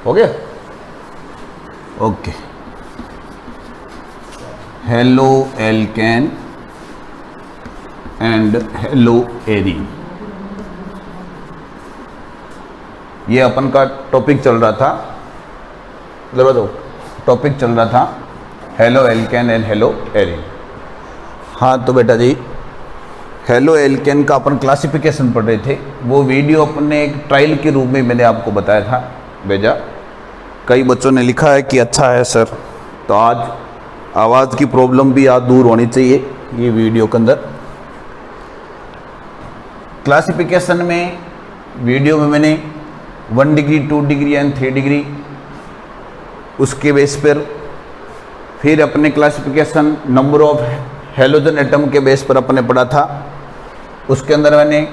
हो गया? Okay. Halo alkane and hello arene, ये अपन का टॉपिक चल रहा था, टॉपिक चल रहा था halo alkane and hello arene. हाँ तो बेटा जी, हेलो एल्केन का अपन क्लासिफिकेशन पढ़ रहे थे। वो वीडियो अपने एक ट्रायल के रूप में मैंने आपको बताया था, भेजा। कई बच्चों ने लिखा है कि अच्छा है सर, तो आज आवाज़ की प्रॉब्लम भी आज दूर होनी चाहिए ये वीडियो के अंदर। क्लासिफिकेशन में वीडियो में मैंने 1 डिग्री, 2 डिग्री एंड 3 डिग्री उसके बेस पर, फिर अपने classification number of halogen atom के बेस पर अपने पढ़ा था। उसके अंदर मैंने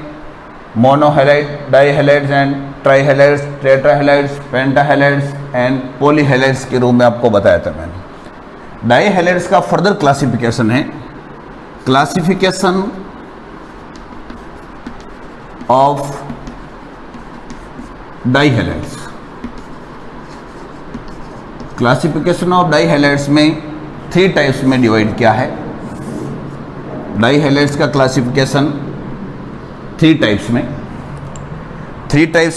मोनोहेलाइड, डाईहेलाइड्स एंड ट्राईहेलाइड्स, टेट्राहेलाइड्स, पेंटाहेलाइड्स एंड पॉलीहेलाइड्स के रूप में आपको बताया था मैंने। डाईहेलाइड्स का फर्दर क्लासिफिकेशन है classification of dihalides. Classification of dihalides में 3 टाइप्स में डिवाइड किया है। डाईहेलाइड्स का क्लासिफिकेशन 3 टाइप्स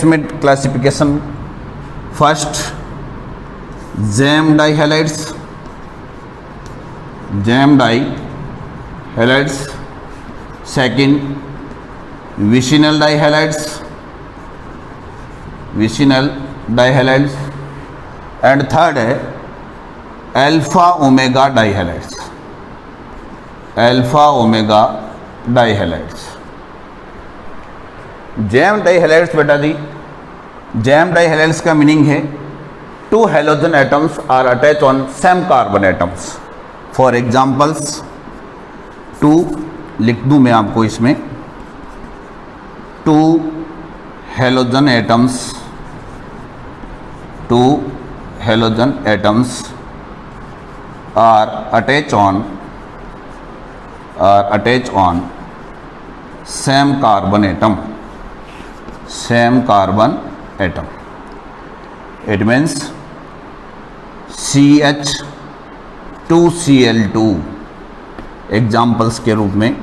में classification. First gem dihalides, second vicinal dihalides and third है alpha omega dihalides. Gem dihalides बेटा जी, जैम डाईहेलाइड्स का मीनिंग है 2 halogen atoms are attach on same carbon atoms. For examples 2 लिख दूं मैं आपको इसमें, 2 halogen atoms are attached on same carbon atom. It means CH2Cl2 examples के रूप में,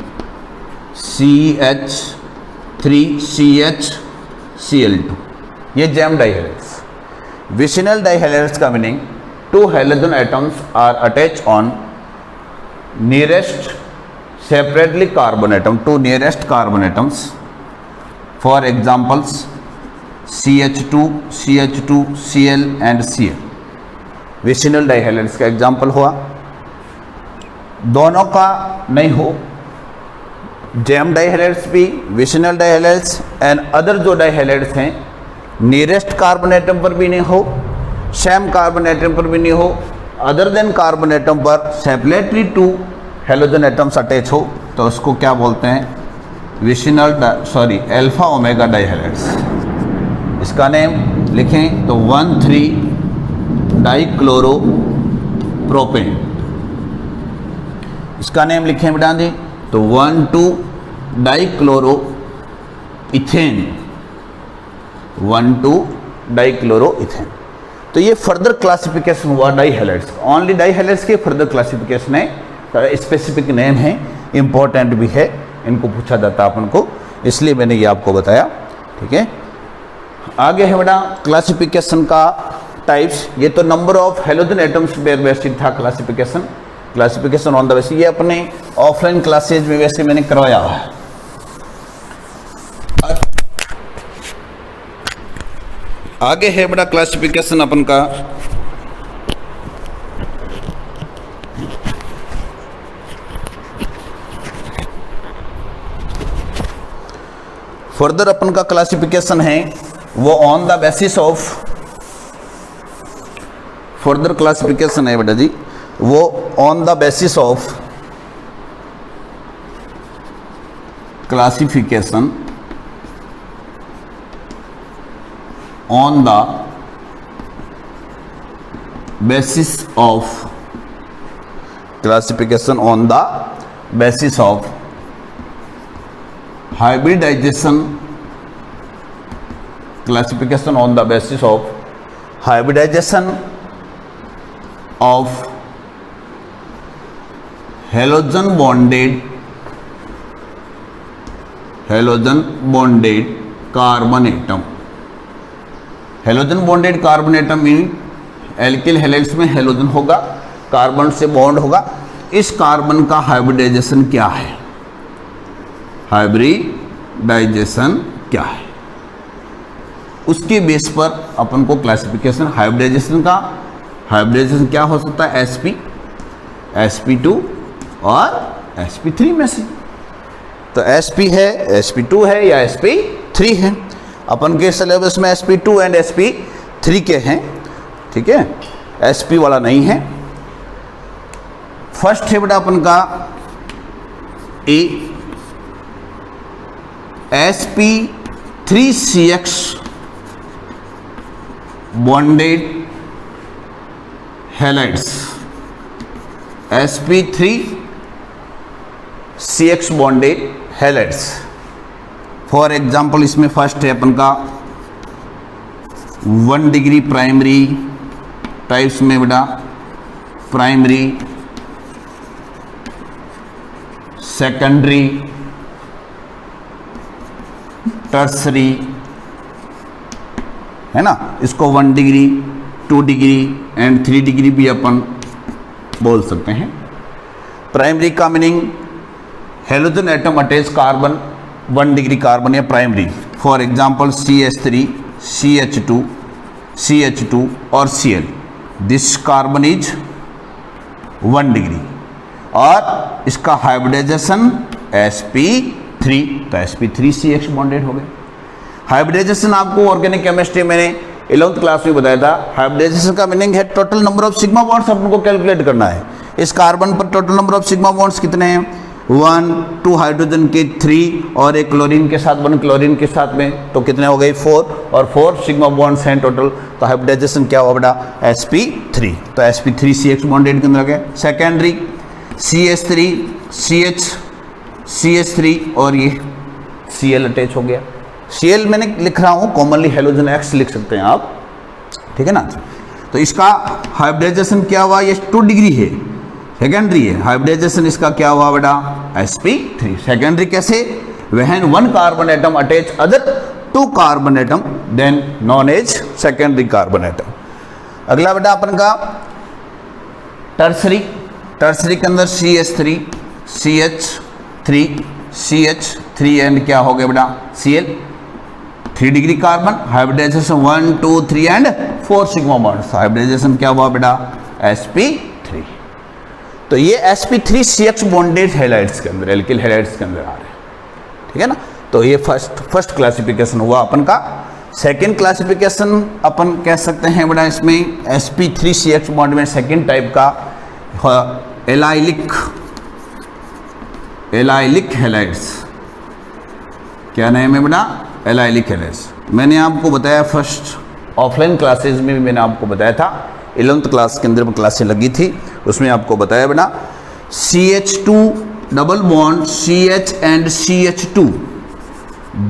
CH3CHCl2, ये जैम डाईहेलाइड्स। विसिनल डाईहेलाइड्स का meaning 2 halogen atoms are attach on nearest separately carbon atom, 2 nearest carbon atoms. For examples CH2, Cl and Cl vicinal dihalides का example हुआ। दोनों का नहीं हो, जैम डाईहेलाइड्स भी, विसिनल डाईहेलाइड्स एंड अदर जो डाईहेलाइड्स हैं नियरेस्ट कार्बन एटम पर भी नहीं हो, सेम कार्बन एटम पर भी नहीं हो, अदर देन कार्बन एटम पर सेपरेटली 2 हेलोजन एटम्स अटैच हो, तो उसको क्या बोलते हैं? Vicinal alpha omega dihalides. इसका नेम लिखें तो 1,3 डाईक्लोरोप्रोपेन। इसका नेम लिखें बेटा जी तो 1,2 डाईक्लोरोइथेन, 1,2 डाईक्लोरोइथेन। तो ये फर्दर क्लासिफिकेशन हुआ डाईहेलाइड्स। ओनली डाईहेलाइड्स के फर्दर क्लासिफिकेशन है, स्पेसिफिक नेम है, इंपॉर्टेंट भी है, इनको पूछा जाता है अपन को, इसलिए मैंने ये आपको बताया। ठीक है, आगे है बेटा क्लासिफिकेशन का टाइप्स। ये तो number of halogen atoms based था क्लासिफिकेशन ऑन द बेसिस, ये अपने ऑफलाइन क्लासेज में वैसे मैंने करवाया हुआ है। आगे है बड़ा क्लासिफिकेशन अपन का फर्दर अपन का क्लासिफिकेशन है वो on the basis of, further classification है बेटा जी वो on the basis of classification on the basis of classification on the basis of hybridization, classification on the basis of hybridisation of halogen bonded carbon atom. Halogen bonded carbon atom mean alkyl halides में halogen होगा, carbon से bond होगा। इस carbon का hybridisation क्या है, hybridisation क्या है, उसके बेस पर अपन को क्लासिफिकेशन हाइब्रिडाइजेशन का, हाइब्रिडाइजेशन क्या हो सकता है, sp2 और sp3 में से। तो sp है, sp2 है या sp3 है। अपन के सिलेबस में sp2 एंड sp3 के हैं, ठीक है, sp वाला नहीं है। फर्स्ट है बेटा अपन का ए sp3CX bonded halides, sp3CX bonded halides. For example इसमें फर्स्ट है अपन का 1 डिग्री प्राइमरी टाइप्स में बेटा प्राइमरी, सेकेंडरी, टर्सरी, है ना। इसको 1 डिग्री, 2 डिग्री एंड 3 डिग्री भी अपन बोल सकते हैं। प्राइमरी का meaning halogen atom attach carbon 1 degree carbon या primary. For example CH3, CH2, CH2 और Cl, this carbon is 1 degree. और इसका हाइब्रिडाइजेशन sp3, तो sp3CX बॉन्डेड हो गए। हाइब्रिडाइजेशन आपको ऑर्गेनिक केमिस्ट्री मैंने 11th क्लास में बताया था। हाइब्रिडाइजेशन का मीनिंग है total number of sigma bonds अपन को कैलकुलेट करना है। इस कार्बन पर total number of sigma bonds कितने हैं, 1, 2 हाइड्रोजन के 3 और एक क्लोरीन के साथ 1 क्लोरीन के साथ में, तो कितने हो गए 4, और 4 सिग्मा बॉन्ड्स हैं टोटल। तो हाइब्रिडाइजेशन क्या हुआ बेटा, sp3, तो sp3CX बॉन्डेड के अंदर गए। सेकेंडरी CH3, CH3 और ये Cl अटैच हो गया। Cl मैंने लिख रहा हूँ कॉमनली हेलोजन X लिख सकते हैं आप, ठीक है ना। तो इसका हाइब्रिडाइजेशन क्या हुआ, ये 2 डिग्री है, सेकेंडरी है। हाइब्रिडाइजेशन इसका क्या हुआ बेटा, sp3। सेकेंडरी कैसे, when 1 carbon atom attach other 2 carbon atom then known as secondary carbon atom. अगला बेटा अपन का टर्सरी। टर्सरी के अंदर CH3, CH3 एंड क्या हो गया बेटा Cl, 3 degree carbon, hybridisation 1, 2, 3 and 4 sigma bonds. Hybridisation क्या हुआ बेटा, sp3। तो ये sp3CX बॉन्डेड हैलाइड्स के अंदर, एल्किल हैलाइड्स के अंदर आ रहे हैं, ठीक है ना। तो ये फर्स्ट क्लासिफिकेशन हुआ अपन का। सेकेंड क्लासिफिकेशन अपन कह सकते हैं बेटा इसमें sp3CX बॉन्ड में सेकेंड टाइप का एलाइलिक हैलाइड्स। क्या नाम है बेटा, एलाइलिक हैलाइड्स। मैंने आपको बताया फर्स्ट ऑफलाइन क्लासेज में भी मैंने आपको बताया था, 11th क्लास के अंदर क्लासें लगी थी, उसमें आपको बताया बेटा CH2 double bond CH and CH2,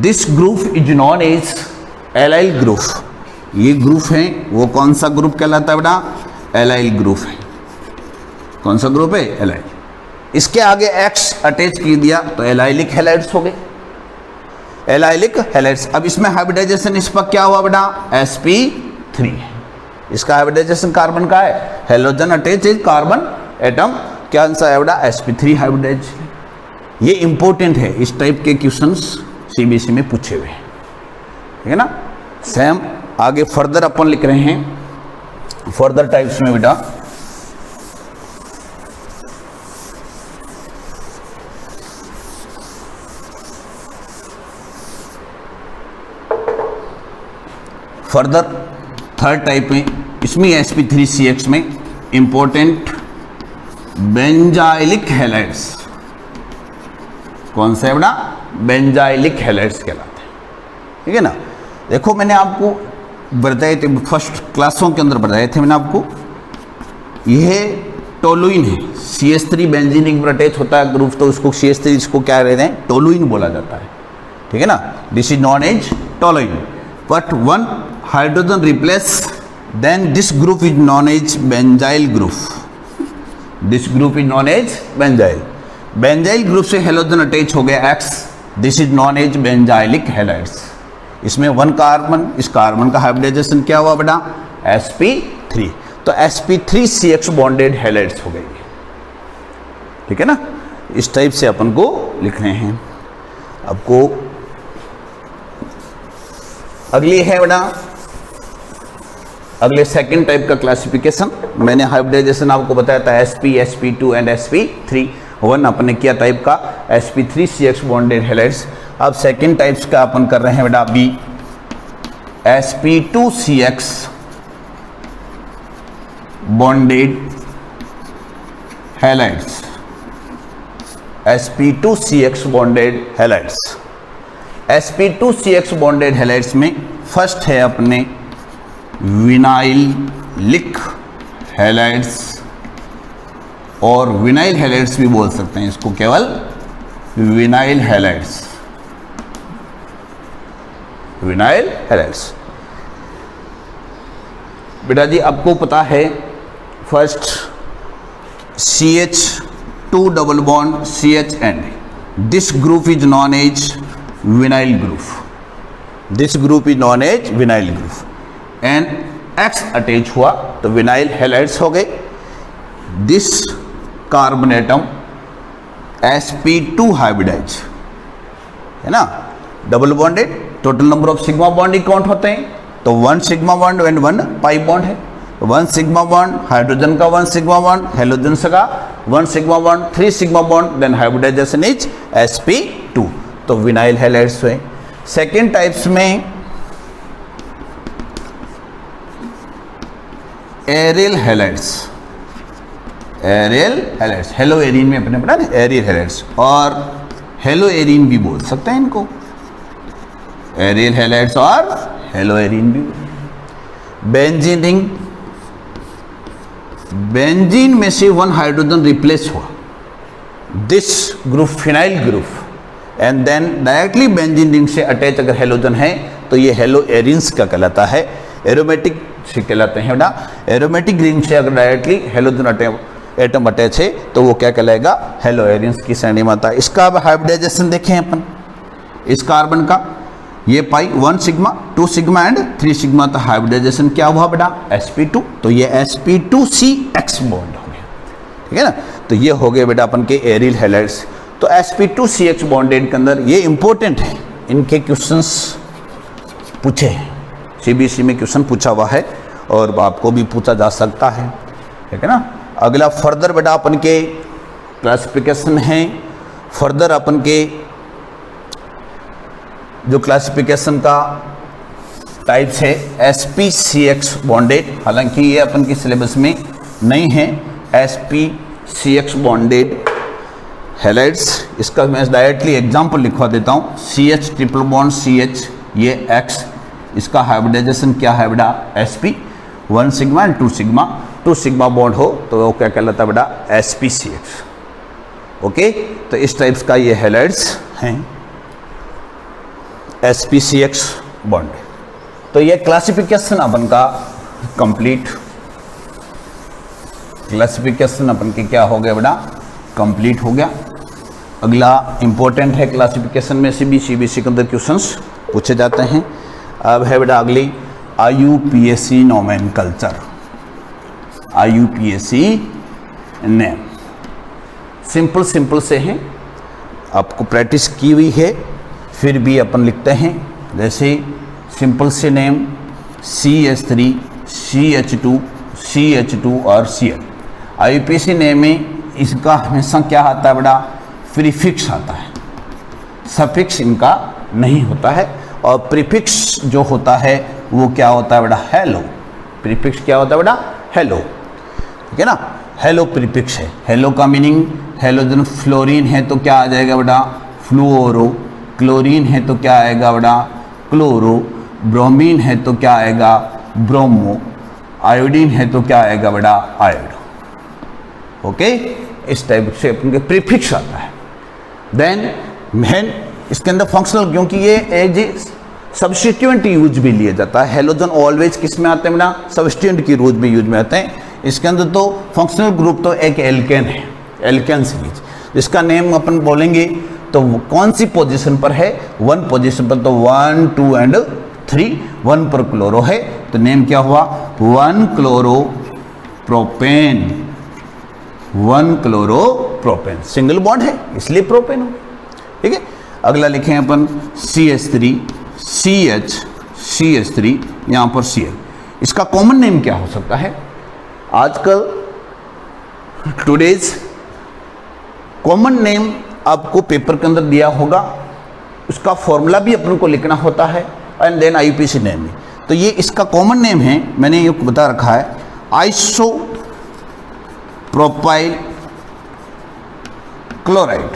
this group is known as allyl group. ये ग्रुप है वो कौन सा ग्रुप कहलाता है बेटा, एलाइल ग्रुप है। कौन सा ग्रुप है, एलाइल। इसके आगे X अटैच कर दिया तो एलाइलिक हैलाइड्स हो गए, एलाइलिक हैलाइड्स। अब इसमें हाइब्रिडाइजेशन इस पर क्या हुआ बेटा, sp3 है। इसका हाइब्रिडाइजेशन कार्बन का है, halogen attach is carbon atom, क्या आंसर है बेटा, sp3 हाइब्रिडाइजेशन। ये इंपॉर्टेंट है, इस टाइप के क्वेश्चंस CBSE में पूछे हुए हैं, ठीक है ना। सेम आगे फर्दर अपन लिख रहे हैं, फर्दर टाइप्स में बेटा फर्दर थर्ड टाइप में, इसमें sp3CX में इंपॉर्टेंट बेंजाइलिक हैलाइड्स। कौन सा है बेटा, बेंजाइलिक हैलाइड्स कहलाते हैं, ठीक है ना। देखो मैंने आपको बताए थे फर्स्ट क्लासों के अंदर, बताए थे मैंने आपको, यह टोलुइन है, CH3 बेंजीन पर अटैच होता है ग्रुप, तो उसको CH3 इसको क्या कहते हैं, टोलुइन बोला जाता है, ठीक है ना। This is known as toluene, but 1 hydrogen replace then this group is known as benzyl group. This group is known as benzyl. Benzyl group से हेलोजन अटैच हो गया X, this is known as benzylic halides. इसमें 1 carbon, इस carbon का hybridisation क्या हुआ बेटा, sp3। तो sp3CX बॉन्डेड हैलाइड्स हो गई। ठीक है ना, इस टाइप से अपन को लिखने हैं। आपको अगली है बेटा, अगले सेकंड टाइप का क्लासिफिकेशन। मैंने हाइब्रिडाइजेशन आपको बताया था sp, sp2 एंड sp3। 1 अपने किया टाइप का sp3CX बॉन्डेड हैलाइड्स। अब सेकंड टाइप्स का अपन कर रहे हैं बेटा B, sp2CX bonded halides. sp2CX bonded halides. sp2CX bonded halides में फर्स्ट है अपने विनाइलिक हैलाइड्स, और विनाइल हैलाइड्स भी बोल सकते हैं इसको, केवल विनाइल हैलाइड्स। विनाइल हैलाइड्स बेटा जी आपको पता है, first CH2 double bond CH and this group is known as vinyl group. This group is known as vinyl group and X attach हुआ तो विनाइल हैलाइड्स हो गए। This carbon atom sp2 hybridise है ना, double bonded. Total number of sigma bond he count होते हैं, तो 1 sigma bond and 1 pi bond है। 1 सिग्मा बॉन्ड, हाइड्रोजन का 1 सिग्मा बॉन्ड, हेलोजन का 1 sigma bond, 3 sigma bond, then hybridisation is sp2। तो vinyl halides हुए। सेकेंड टाइप्स में aryl halides. Aryl halides, halo arene में अपने पढ़ा ना, एरियल हैलाइड्स, और हेलो एरिन भी बोल सकते हैं इनको, एरियल हैलाइड्स और हेलो एरिन भी। बेंजीन रिंग, बेंजीन में से 1 हाइड्रोजन रिप्लेस हुआ, this group phenyl group, and then directly benzene ring से अटैच अगर हेलोजन है तो ये हेलो एरिन्स का कहलाता है। एरोमेटिक से कहलाते हैं बेटा। एरोमेटिक रिंग से अगर डायरेक्टली हेलोजन एटम अटैच है तो वो क्या कहलाएगा, हेलो एरिन्स की श्रेणी में आता है। इसका अब हाइब्रिडाइजेशन देखें अपन, इस कार्बन का ये पाई 1 सिग्मा, 2 सिग्मा एंड 3 सिग्मा, तो हाइब्रिडाइजेशन क्या हुआ बेटा, sp2। तो ये sp2CX बॉन्ड हो गया। ठीक है ना, तो ये हो गए बेटा अपन के एरियल हैलाइड्स। तो sp2CX बॉन्डेड के अंदर ये इंपॉर्टेंट है, इनके क्वेश्चंस पूछे हैं, CBSE में क्वेश्चन पूछा हुआ है और आपको भी पूछा जा सकता है। ठीक है ना। अगला फर्दर बेटा अपन के क्लासिफिकेशन है, फर्दर अपन के जो क्लासिफिकेशन का टाइप्स है sp-CX बॉन्डेड, हालांकि ये अपन के सिलेबस में नहीं है। sp-CX बॉन्डेड हैलाइड्स, इसका मैं डायरेक्टली एग्जांपल लिखवा देता हूँ। CH ट्रिपल बॉन्ड CH, ये X, इसका हाइब्रिडाइजेशन क्या है बेटा, sp, 1 sigma and 2 sigma, 2 sigma bond हो तो वो क्या कहलाता है बेटा, sp-CX। ओके, तो इस टाइप्स का ये हैलाइड्स हैं, sp-CX बॉन्ड। तो ये क्लासिफिकेशन अपन का कंप्लीट, क्लासिफिकेशन अपन के क्या हो गया बेटा, कंप्लीट हो गया। अगला इंपॉर्टेंट है क्लासिफिकेशन में CBSE के अंदर क्वेश्चंस पूछे जाते हैं। अब है बेटा अगली IUPAC nomenclature, IUPAC name. Simple simple से हैं, आपको प्रैक्टिस की हुई है, फिर भी अपन लिखते हैं। जैसे सिंपल से नेम CH3, CH2, CH2 और Cl। IUPAC नेम में इसका हमेशा क्या आता है बेटा, प्रीफिक्स आता है, सफिक्स इनका नहीं होता है। और प्रीफिक्स जो होता है वो क्या होता है बेटा, हेलो। प्रीफिक्स क्या होता है बेटा, हेलो। ठीक है ना, हेलो प्रीफिक्स है। हेलो का मीनिंग, हेलोजन फ्लोरीन है तो क्या आ जाएगा बेटा, फ्लोरो। क्लोरीन है तो क्या आएगा बेटा, क्लोरो। ब्रोमीन है तो क्या आएगा, ब्रोमो। आयोडीन है तो क्या आएगा बेटा, आयोडो। ओके, इस टाइप से अपने प्रीफिक्स आता है। देन मेन इसके अंदर फंक्शनल, क्योंकि ये एज सब्स्टिट्यूएंट यूज भी लिया जाता है। हेलोजन ऑलवेज किस में आते हैं बेटा? सब्स्टिट्यूएंट की यूज में आते हैं। इसके अंदर तो फंक्शनल ग्रुप तो एक एल्केन है, एल्केन सीरीज, इसका नेम अपन बोलेंगे तो कौन सी पोजीशन पर है? 1 पोजीशन पर, तो 1 2 एंड 3, 1 पर क्लोरो है तो नेम क्या हुआ? 1 क्लोरोप्रोपेन, 1 क्लोरोप्रोपेन, सिंगल बॉन्ड है इसलिए प्रोपेन हो। ठीक है, अगला लिखें अपन CH3 CH CH3, यहां पर Cl, इसका कॉमन नेम क्या हो सकता है? आजकल टुडेज कॉमन नेम आपको पेपर के अंदर दिया होगा, उसका फॉर्मूला भी अपन को लिखना होता है एंड देन IUPAC नेम भी। तो ये इसका कॉमन नेम है, मैंने ये बता रखा है, आइसोप्रोपाइल क्लोराइड,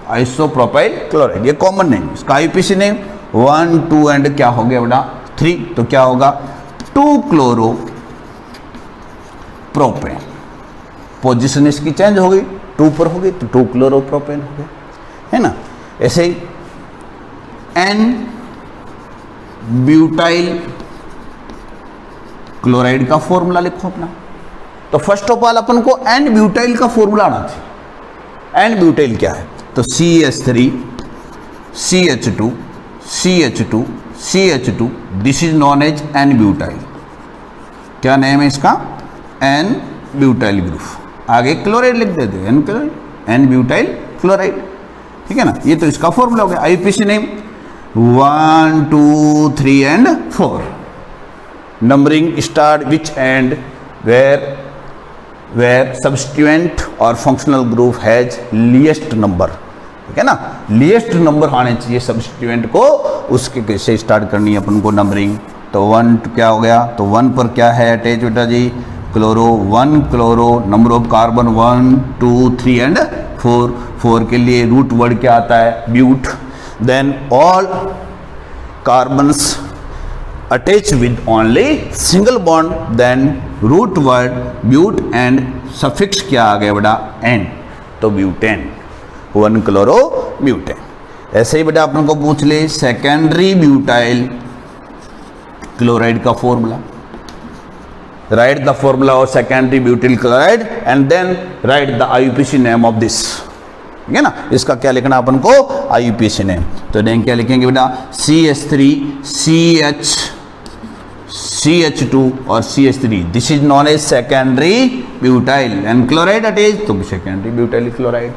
आइसोप्रोपाइल क्लोराइड, ये कॉमन नेम। इसका IUPAC नेम 1 2 एंड क्या हो गया बेटा? 3, तो क्या होगा? 2 क्लोरोप्रोपेन, पोजीशन इसकी चेंज हो गई, 2 पर हो गई तो 2 क्लोरोप्रोपेन हो गया, है ना। ऐसे ही N ब्यूटाइल क्लोराइड का फॉर्मूला लिखो अपना। तो फर्स्ट ऑफ ऑल अपन को N ब्यूटाइल का फॉर्मूला आना चाहिए। N ब्यूटाइल क्या है? तो CH3 CH2 CH2 CH2, this is known as N butyl. क्या नेम है इसका? N butyl group. आगे क्लोराइड लिख देते हैं, N chloride, N butyl chloride, ठीक है ना। ये तो इसका फॉर्मूला हो गया। IUPAC name 1 2 3 and 4, numbering start which end where substituent और functional group has least number, ठीक है ना। लीस्ट नंबर आने चाहिए सब्स्टिट्यूएंट को, उसके कैसे स्टार्ट करनी है अपन को नंबरिंग। तो 1 क्या हो गया? तो 1 पर क्या है अटैच बेटा जी? Chloro, 1 chloro, number of carbon 1 2 3 and 4, 4 के लिए रूट वर्ड क्या आता है? But. Then all carbons attach with only single bond, then root word but and suffix क्या आ गया बेटा? एन, तो ब्यूटेन, 1 क्लोरो ब्यूटेन। ऐसे ही बेटा अपन को पूछ ले सेकेंडरी ब्यूटाइल क्लोराइड का formula. Write the formula of secondary butyl chloride and then write the IUPAC name of this, ठीक है ना। इसका क्या लिखना अपन को? IUPAC name. तो नेम क्या लिखेंगे बेटा? CH3 CH CH2 और CH3, this is known as secondary butyl and chloride attach, तो secondary butyl chloride.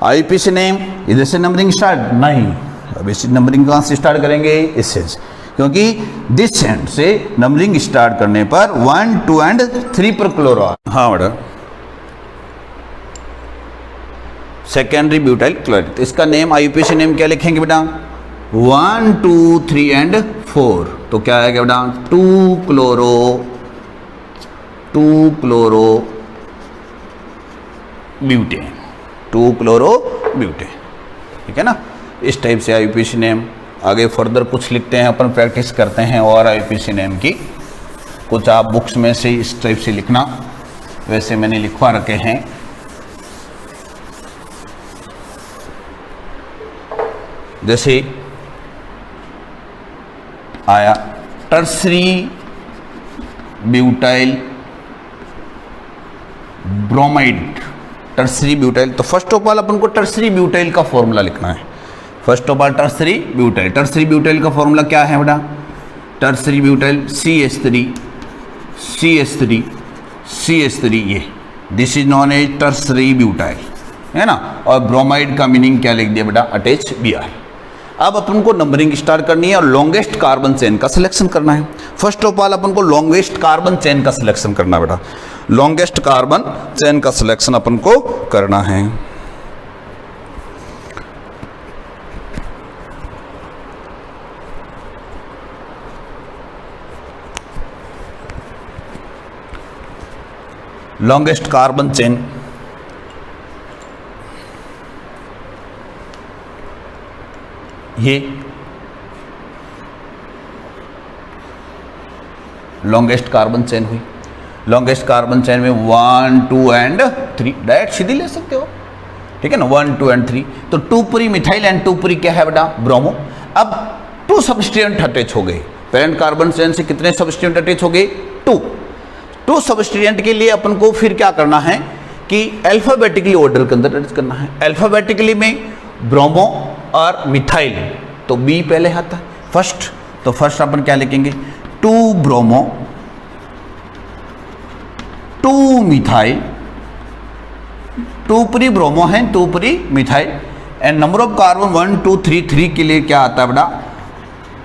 IUPAC name, इधर से नंबरिंग स्टार्ट नहीं, अब इस नंबरिंग कहाँ से स्टार्ट करेंगे? इससे, क्योंकि दिस एंड से नंबरिंग स्टार्ट करने पर 1 2 एंड 3 पर क्लोरो। हाँ बेटा, सेकेंडरी ब्यूटाइल क्लोराइड। तो इसका नेम IUPAC नेम क्या लिखेंगे बेटा? 1 2 3 एंड 4, तो क्या आएगा बेटा? 2 क्लोरो ब्यूटेन, 2 क्लोरो ब्यूटेन, ठीक है ना। इस टाइप से IUPAC नेम। आगे फर्दर कुछ लिखते हैं अपन, प्रैक्टिस करते हैं और IUPAC नेम की। कुछ आप बुक्स में से इस टाइप से लिखना, वैसे मैंने लिखवा रखे हैं। जैसे आया tertiary butyl bromide, tertiary butyl. तो फर्स्ट ऑफ ऑल अपन को टर्सरी ब्यूटाइल का फॉर्मूला लिखना है। First of all tertiary butyl, tertiary butyl का फॉर्मूला क्या है बेटा? Tertiary butyl CH3 CH3 CH3, ये this is known as tertiary butyl, है ना। और ब्रोमाइड का मीनिंग क्या लिख दिया बेटा? Attach Br। अब अपन को नंबरिंग स्टार्ट करनी है और लॉन्गेस्ट कार्बन चेन का सिलेक्शन करना है। फर्स्ट ऑफ ऑल अपन को लॉन्गेस्ट कार्बन चेन का सिलेक्शन करना बेटा, लॉन्गेस्ट कार्बन चेन का सिलेक्शन अपन को करना है। लॉन्गेस्ट कार्बन चेन, ये लॉन्गेस्ट कार्बन चेन हुई। लॉन्गेस्ट कार्बन चेन में 1 2 एंड 3 डायरेक्ट सीधी ले सकते हो, ठीक है ना। 1 2 एंड 3, तो 2 पूरी मिथाइल एंड 2 पूरी क्या है बेटा? ब्रोमो। अब 2 सब्स्टिट्यूएंट अटैच हो गए। पेरेंट कार्बन चेन से कितने सब्स्टिट्यूएंट अटैच हो गए? 2 सब्स्टिट्यूएंट के लिए अपन को फिर क्या करना है कि अल्फाबेटिकली ऑर्डर के अंदर अटैच करना है। अल्फाबेटिकली में ब्रोमो और मिथाइल, तो बी पहले आता है फर्स्ट, तो फर्स्ट अपन क्या लिखेंगे? 2 ब्रोमो 2 मिथाइल, 2 प्री ब्रोमो है, 2 pre methyl, and number of carbon 1 2 3 3 के लिए क्या आता है बेटा?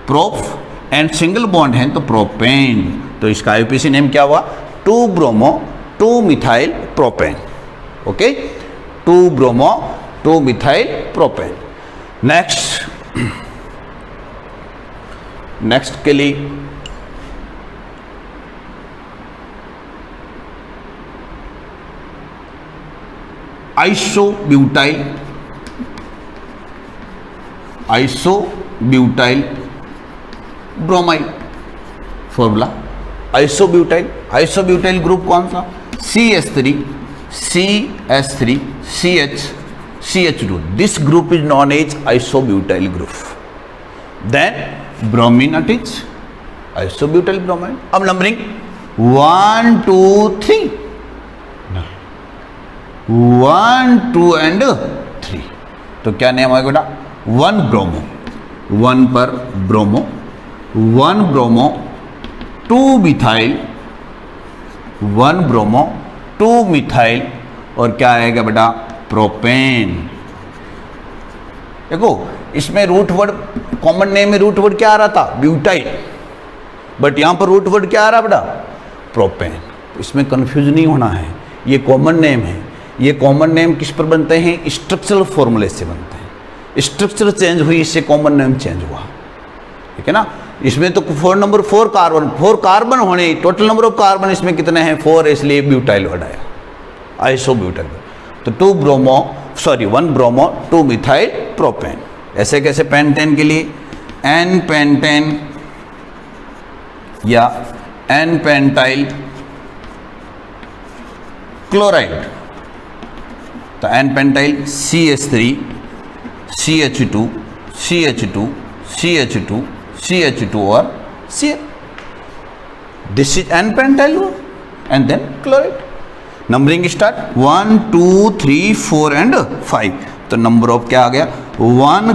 प्रोप, एंड सिंगल बॉन्ड है तो प्रोपेन। तो इसका आईयूपीएसी नेम क्या हुआ? 2 bromo 2 methyl propane. Okay, 2 bromo 2 methyl propane. Next के लिए isobutyl, isobutyl bromide formula. Isobutyl group कौन सा? CH3 CH3 CH2। This group is known as isobutyl group. Then bromine attach, isobutyl bromide. अब numbering 1 2 3, 1 2 and 3, तो क्या name आएगा बेटा? 1 bromo, 1 पर bromo, 1 bromo 2 methyl, 1 bromo 2 methyl, और क्या आएगा बेटा? प्रोपेन। देखो इसमें रूट वर्ड, कॉमन नेम में रूट वर्ड क्या आ रहा था? ब्यूटाइल, बट यहां पर रूट वर्ड क्या आ रहा बेटा? प्रोपेन। इसमें कंफ्यूज नहीं होना है, ये कॉमन नेम है। ये कॉमन नेम किस पर बनते हैं? स्ट्रक्चरल फॉर्मूले से बनते हैं। स्ट्रक्चर चेंज हुई, इससे कॉमन नेम चेंज हुआ, ठीक है ना। इसमें तो 4 कार्बन होने, टोटल नंबर ऑफ कार्बन इसमें कितने हैं? 4, इसलिए ब्यूटाइल वर्ड आया, आइसोब्यूटाइल। तो 1 ब्रोमो 2 मिथाइल प्रोपेन। ऐसे कैसे? पेंटेन के लिए N पेंटेन या N पेंटाइल क्लोराइड, तो N pentyl CH3 CH2 CH2 CH2 CH2 और Cl। This is N pentyl and then chloride. Numbering start 1 2 3 4 and 5। तो नंबर ऑफ क्या आ गया? 1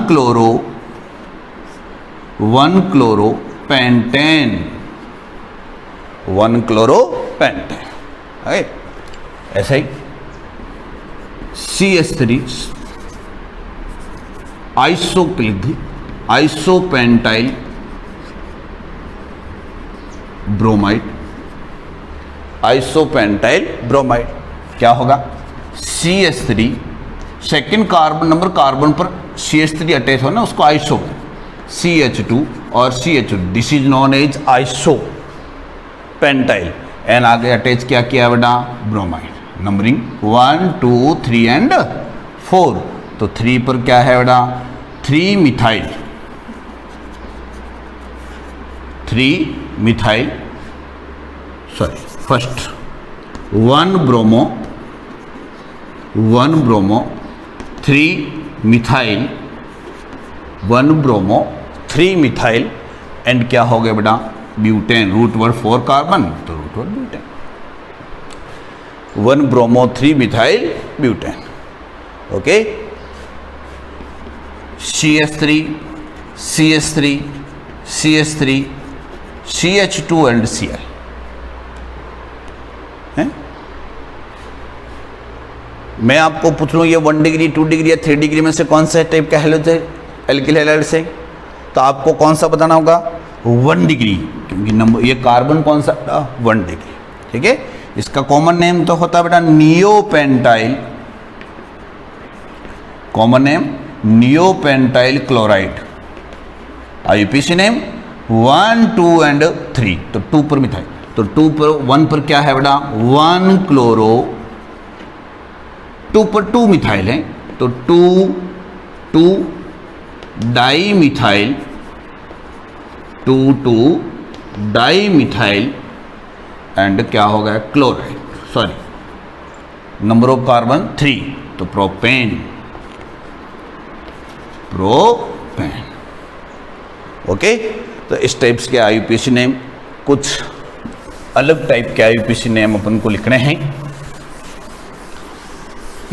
chloro pentane, 1 chloro pentane. Okay, ऐसा ही CH3 isopentyl bromide, isopentyl bromide क्या होगा? CH3 second carbon number carbon पर CH3 अटैच हो ना, उसको आइसो, CH2 और CH2, this is known as isopentyl. एन आगे अटैच क्या किया बेटा? ब्रोमाइड। Numbering 1 2 3 and 4। तो 3 पर क्या है बेटा? 3 methyl, sorry first 1 bromo 3 methyl, 1 bromo 3 methyl, and क्या हो गया बेटा? ब्यूटेन। रूट वर्ड 4 कार्बन, तो root word butane. 1 bromo 3 methyl butane. Okay, CH3 CH2 and Cl है? मैं आपको पूछ लूँ ये 1 डिग्री 2 डिग्री या 3 डिग्री में से कौन सा टाइप का हैलोजेन एल्किल हैलाइड से, तो आपको कौन सा बताना होगा? 1 डिग्री, क्योंकि नंबर ये कार्बन कौन सा? 1 डिग्री, ठीक है। इसका कॉमन नेम तो होता है बेटा neopentyl, common name neopentyl chloride. IUPAC name 1 2 and 3, तो 2 पर मिथाइल, तो 2 पर 1 पर क्या है बेटा? 1 क्लोरो, 2 पर 2 मिथाइल है, तो 2 di methyl, 2 di methyl, and क्या हो गया? Chloride, sorry number of carbon 3, तो प्रोपेन। ओके, तो इस टाइप्स के IUPAC नेम, कुछ अलग टाइप के IUPAC नेम अपन को लिखने हैं,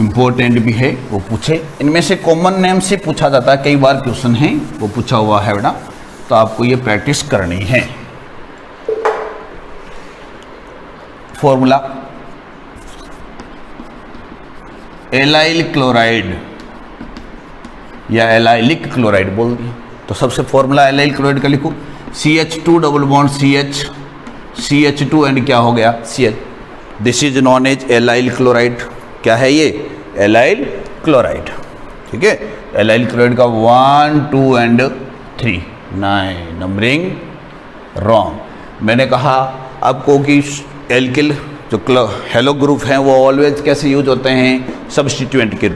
इम्पोर्टेंट भी है, वो पूछे। इनमें से कॉमन नेम से पूछा जाता है, कई बार क्वेश्चन है वो पूछा हुआ है बेटा, तो आपको ये प्रैक्टिस करनी है। फॉर्मूला एलाइल क्लोराइड या एलाइलिक क्लोराइड बोल दिया, तो सबसे फॉर्मूला एलाइल क्लोराइड का लिखो, CH2 double bond CH, CH2 and क्या हो गया CH, this is known as allyl chloride. क्या है ये? Allyl chloride. ठीक है, एलाइल क्लोराइड का 1, 2 एंड 3, 9 नंबरिंग रॉन्ग। मैंने कहा आपको कि एल्किल जो हेलो ग्रुप हैं वो ऑलवेज कैसे यूज होते हैं? सब्स्टिट्यूएंट के